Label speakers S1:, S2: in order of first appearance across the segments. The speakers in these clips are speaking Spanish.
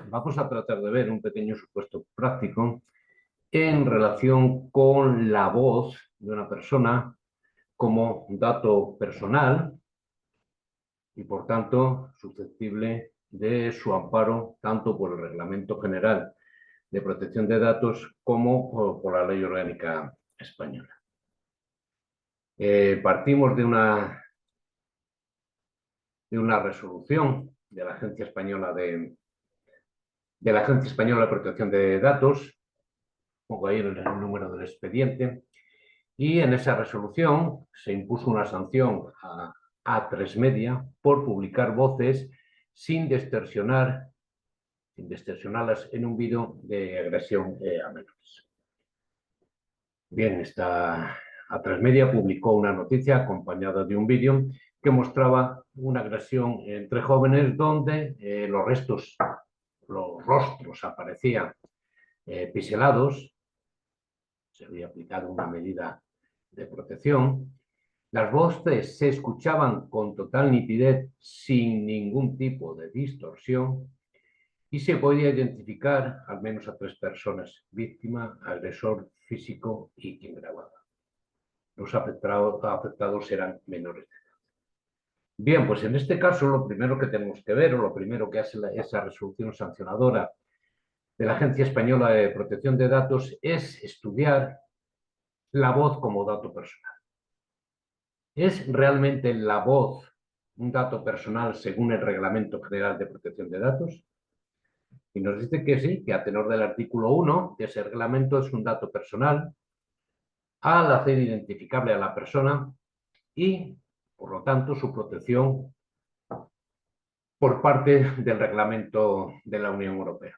S1: vamos a tratar de ver un pequeño supuesto práctico en relación con la voz de una persona como dato personal y, por tanto, susceptible de su amparo tanto por el Reglamento General de Protección de Datos como por la Ley Orgánica Española. Partimos de una resolución de la Agencia Española de Protección de Datos, pongo ahí el número del expediente, y en esa resolución se impuso una sanción a A3 Media por publicar voces sin distorsionarlas en un vídeo de agresión a menores. Bien, esta A3 Media publicó una noticia acompañada de un vídeo que mostraba una agresión entre jóvenes donde los rostros aparecían piselados. Se había aplicado una medida de protección. Las voces se escuchaban con total nitidez, sin ningún tipo de distorsión, y se podía identificar al menos a 3 personas: víctima, agresor físico y quien grababa. Los afectados eran menores de edad. Bien, pues en este caso lo primero que tenemos que ver, o lo primero que hace esa resolución sancionadora de la Agencia Española de Protección de Datos, es estudiar la voz como dato personal. ¿Es realmente la voz un dato personal según el Reglamento General de Protección de Datos? Y nos dice que sí, que a tenor del artículo 1 de ese reglamento es un dato personal al hacer identificable a la persona y, por lo tanto, su protección por parte del Reglamento de la Unión Europea.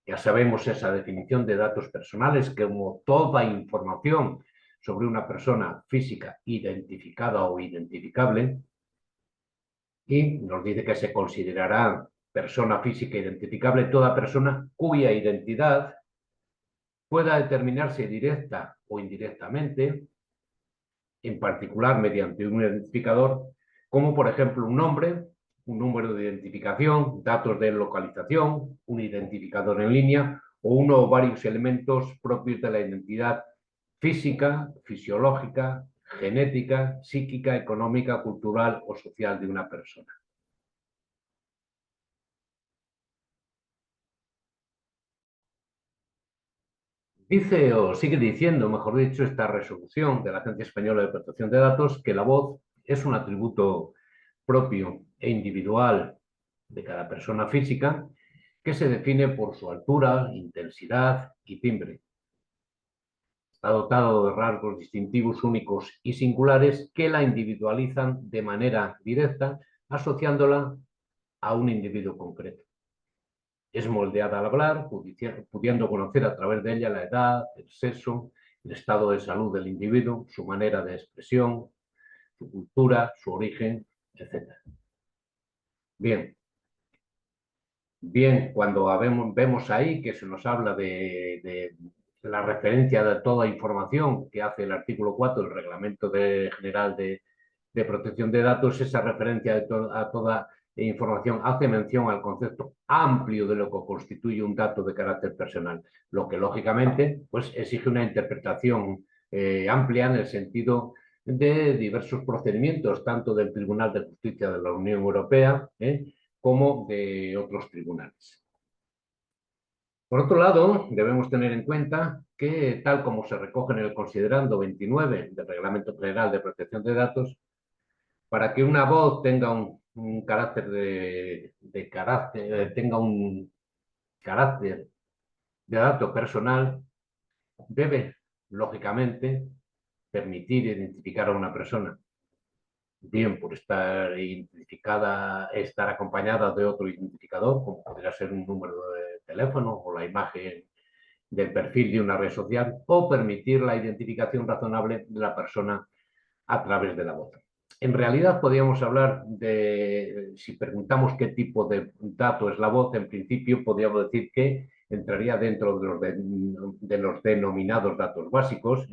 S1: Ya sabemos esa definición de datos personales como toda información sobre una persona física identificada o identificable, y nos dice que se considerará persona física identificable toda persona cuya identidad pueda determinarse directa o indirectamente, en particular mediante un identificador, como por ejemplo un nombre, un número de identificación, datos de localización, un identificador en línea o uno o varios elementos propios de la identidad física, fisiológica, genética, psíquica, económica, cultural o social de una persona. Dice, o sigue diciendo, mejor dicho, esta resolución de la Agencia Española de Protección de Datos, que la voz es un atributo propio e individual de cada persona física que se define por su altura, intensidad y timbre. Está dotado de rasgos distintivos únicos y singulares que la individualizan de manera directa, asociándola a un individuo concreto. Es moldeada al hablar, pudiendo conocer a través de ella la edad, el sexo, el estado de salud del individuo, su manera de expresión, su cultura, su origen, etc. Bien, cuando vemos ahí que se nos habla de la referencia de toda información que hace el artículo 4 del Reglamento General de Protección de Datos, esa referencia a toda información hace mención al concepto amplio de lo que constituye un dato de carácter personal, lo que lógicamente pues exige una interpretación amplia en el sentido de diversos procedimientos, tanto del Tribunal de Justicia de la Unión Europea como de otros tribunales. Por otro lado, debemos tener en cuenta que, tal como se recoge en el considerando 29 del Reglamento General de Protección de Datos, para que una voz tenga un carácter tenga un carácter de dato personal, debe, lógicamente, permitir identificar a una persona, bien por estar identificada, estar acompañada de otro identificador, como podría ser un número de teléfono o la imagen del perfil de una red social, o permitir la identificación razonable de la persona a través de la voz. En realidad podríamos hablar de, si preguntamos qué tipo de dato es la voz, en principio podríamos decir que entraría dentro de los denominados datos básicos,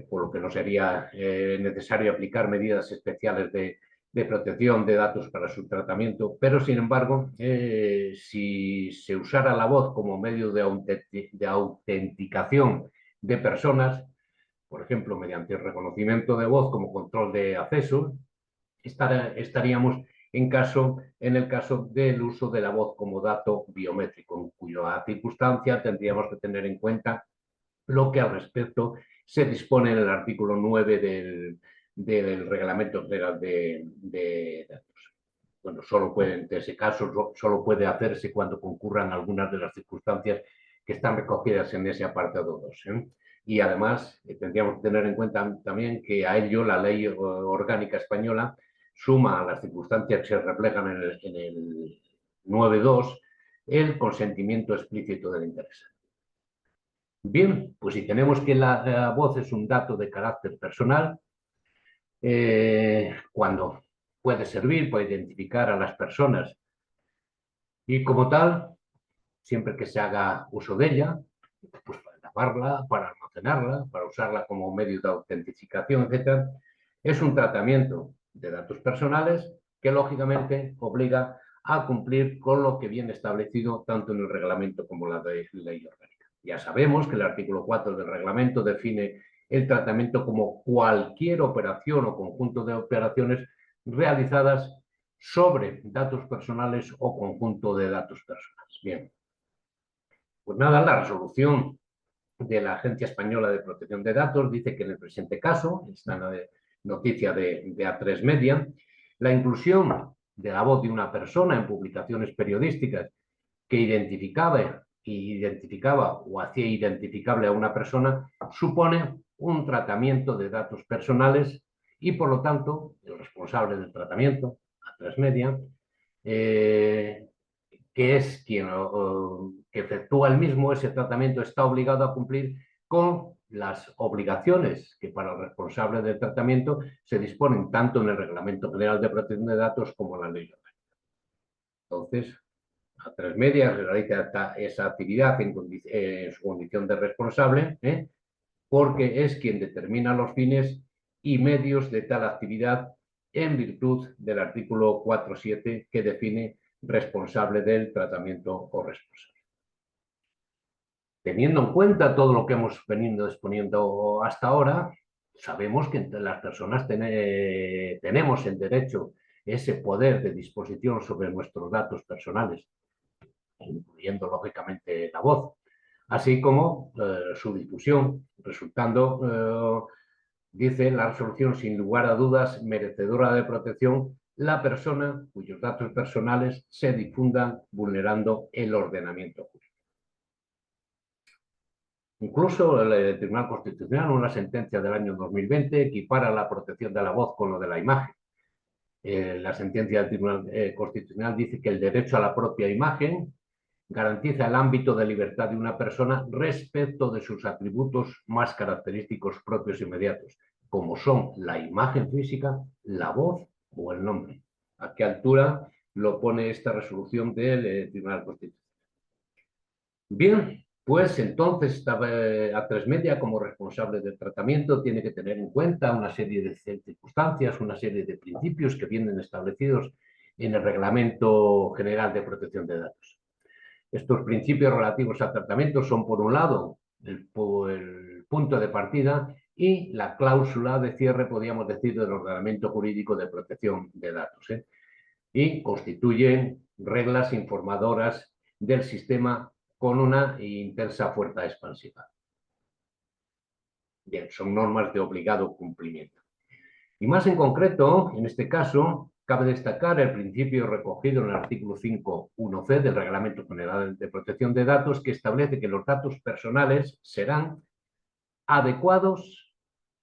S1: por lo que no sería necesario aplicar medidas especiales de de protección de datos para su tratamiento, pero sin embargo, si se usara la voz como medio de autenticación de personas, por ejemplo, mediante el reconocimiento de voz como control de acceso, estaríamos en el caso del uso de la voz como dato biométrico, en cuya circunstancia tendríamos que tener en cuenta lo que al respecto se dispone en el artículo 9 del Reglamento General de Datos. Bueno, en ese caso, solo puede hacerse cuando concurran algunas de las circunstancias que están recogidas en ese apartado 2. Y además, tendríamos que tener en cuenta también que a ello la ley orgánica española suma a las circunstancias que se reflejan en el 9.2 el consentimiento explícito del interesado. Bien, pues si tenemos que la voz es un dato de carácter personal, cuando puede servir para identificar a las personas y como tal, siempre que se haga uso de ella, pues para grabarla, para almacenarla, para usarla como medio de autentificación, etc., es un tratamiento de datos personales que lógicamente obliga a cumplir con lo que viene establecido tanto en el reglamento como la ley orgánica. Ya sabemos que el artículo 4 del reglamento define el tratamiento como cualquier operación o conjunto de operaciones realizadas sobre datos personales o conjunto de datos personales. Bien, pues nada, la resolución de la Agencia Española de Protección de Datos dice que en el presente caso, esta noticia de A3 Media, la inclusión de la voz de una persona en publicaciones periodísticas que identificaba o hacía identificable a una persona supone un tratamiento de datos personales y por lo tanto el responsable del tratamiento, A3 Media, que es quien que efectúa el mismo, ese tratamiento está obligado a cumplir con las obligaciones que para el responsable del tratamiento se disponen tanto en el Reglamento General de Protección de Datos como en la ley orgánica. Entonces, A3 Media realiza esa actividad en su condición de responsable, porque es quien determina los fines y medios de tal actividad en virtud del artículo 4.7 que define responsable del tratamiento o responsable. Teniendo en cuenta todo lo que hemos venido exponiendo hasta ahora, sabemos que entre las personas tenemos el derecho, ese poder de disposición sobre nuestros datos personales, incluyendo lógicamente la voz, así como su difusión, resultando, dice la resolución, sin lugar a dudas, merecedora de protección la persona cuyos datos personales se difundan vulnerando el ordenamiento jurídico. Incluso el Tribunal Constitucional, en una sentencia del año 2020, equipara la protección de la voz con lo de la imagen. La sentencia del Tribunal Constitucional dice que el derecho a la propia imagen garantiza el ámbito de libertad de una persona respecto de sus atributos más característicos propios e inmediatos, como son la imagen física, la voz o el nombre. ¿A qué altura lo pone esta resolución del Tribunal Constitucional? Bien, pues entonces A3 Media, como responsable del tratamiento, tiene que tener en cuenta una serie de circunstancias, una serie de principios que vienen establecidos en el Reglamento General de Protección de Datos. Estos principios relativos al tratamiento son, por un lado, el punto de partida y la cláusula de cierre, podríamos decir, del ordenamiento jurídico de protección de datos, y constituyen reglas informadoras del sistema con una intensa fuerza expansiva. Bien, son normas de obligado cumplimiento. Y más en concreto, en este caso, cabe destacar el principio recogido en el artículo 5.1c del Reglamento General de Protección de Datos, que establece que los datos personales serán adecuados,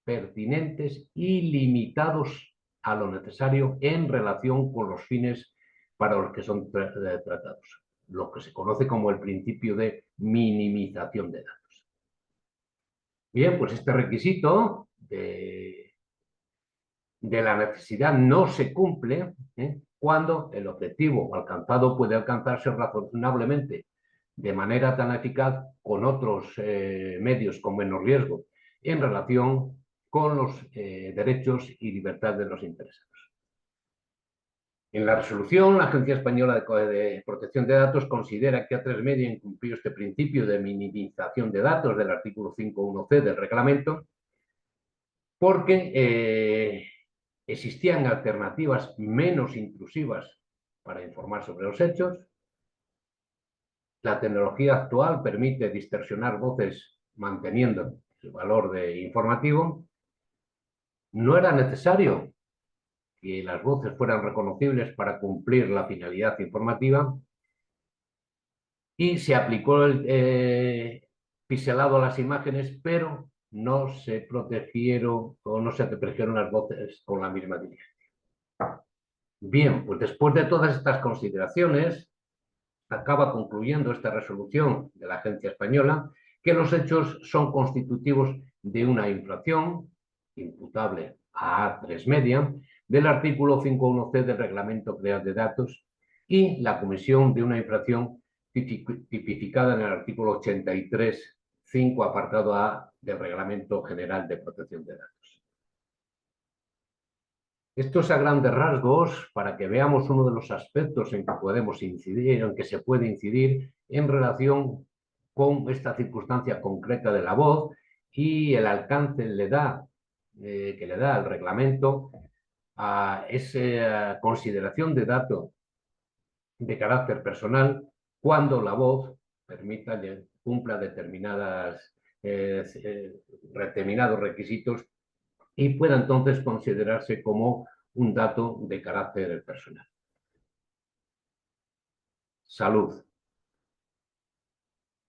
S1: pertinentes y limitados a lo necesario en relación con los fines para los que son tratados, lo que se conoce como el principio de minimización de datos. Bien, pues este requisito de la necesidad no se cumple cuando el objetivo alcanzado puede alcanzarse razonablemente de manera tan eficaz con otros medios con menos riesgo en relación con los derechos y libertades de los interesados. En la resolución, la Agencia Española de Protección de Datos considera que A3 Media incumplió este principio de minimización de datos del artículo 5.1c del reglamento porque existían alternativas menos intrusivas para informar sobre los hechos. La tecnología actual permite distorsionar voces manteniendo su valor de informativo. No era necesario que las voces fueran reconocibles para cumplir la finalidad informativa y se aplicó el pixelado a las imágenes, pero no se protegieron las voces con la misma diligencia. Bien, pues después de todas estas consideraciones, acaba concluyendo esta resolución de la Agencia Española que los hechos son constitutivos de una infracción imputable a A3 Media del artículo 5.1c del Reglamento General de Datos y la comisión de una infracción tipificada en el artículo 83.5 apartado A del Reglamento General de Protección de Datos. Esto es a grandes rasgos para que veamos uno de los aspectos en que podemos incidir, en que se puede incidir en relación con esta circunstancia concreta de la voz y el alcance que le da el reglamento a esa consideración de dato de carácter personal cuando la voz cumpla determinados requisitos y pueda entonces considerarse como un dato de carácter personal. Salud.